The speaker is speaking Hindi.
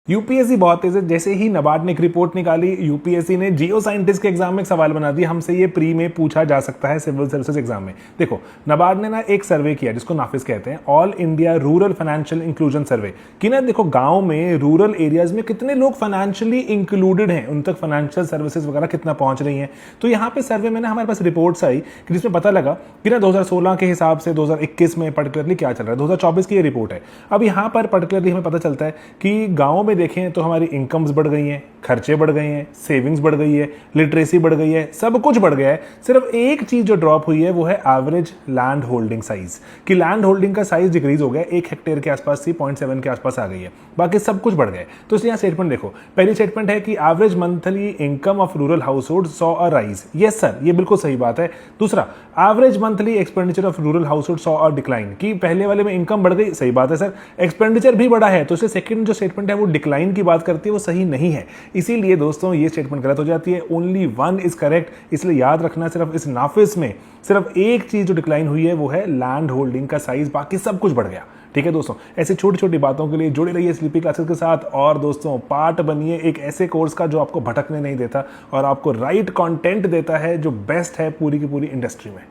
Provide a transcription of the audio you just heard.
यूपीएससी बहुत तेज है। जैसे ही नाबार्ड ने एक रिपोर्ट निकाली, यूपीएससी ने जियो साइंटिस्ट के एग्जाम में एक सवाल बना दिया। हमसे ये प्री में पूछा जा सकता है सिविल सर्विसेज एग्जाम में। देखो, नाबार्ड ने ना एक सर्वे किया जिसको नाफिस कहते हैं, all India rural financial inclusion survey, कि ना देखो गांव में, रूरल एरियाज में कितने लोग फाइनेंशियली इंक्लूडेड हैं, उन तक फाइनेंशियल सर्विसेज वगैरह कितना पहुंच रही हैं। तो यहाँ पे सर्वे में ना हमारे पास रिपोर्ट्स आई कि जिसमें पता लगा कि ना 2016 के हिसाब से 2021 में पर्टिकुलरली क्या चल रहा है। 2024 की ये रिपोर्ट है। अब यहाँ पर पर्टिकुलरली हमें पता चलता है कि गाँव में देखें तो हमारी इनकम्स बढ़ गई हैं, खर्चे बढ़ गए हैं, सेविंग्स बढ़ गई है, लिटरेसी बढ़ गई है, सब कुछ बढ़ गया है। सिर्फ एक चीज जो ड्रॉप हुई है वो है एवरेज लैंड होल्डिंग साइज, कि लैंड होल्डिंग का साइज डिक्रीज हो गया, 1 हेक्टेयर के आसपास से 0.7 के आसपास आ गई है, बाकी सब कुछ बढ़ गया। तो इसलिए स्टेटमेंट देखो, पहली स्टेटमेंट है कि average monthly income of rural house hold saw a rise. Yes sir, ये बिल्कुल सही बात है। दूसरा, average monthly expenditure of rural house hold saw a decline, कि पहले वाले में इनकम बढ़ गई, सही बात है सर, एक्सपेंडिचर भी बढ़ा है, तो इसलिए सेकंड जो स्टेटमेंट है वो डिक्लाइन की बात करती है, वो सही नहीं है। इसीलिए दोस्तों ये स्टेटमेंट गलत हो जाती है। Only one is correct. इसलिए याद रखना, सिर्फ इस नाफिस में सिर्फ एक चीज जो डिक्लाइन हुई है वो है लैंड होल्डिंग का साइज, बाकी सब कुछ बढ़ गया। ठीक है दोस्तों, ऐसी छोटी छोटी बातों के लिए जुड़े रहिए स्लीपी क्लासेस के साथ, और दोस्तों पार्ट बनिए एक ऐसे कोर्स का जो आपको भटकने नहीं देता और आपको राइट कंटेंट देता है, जो बेस्ट है पूरी की पूरी इंडस्ट्री में।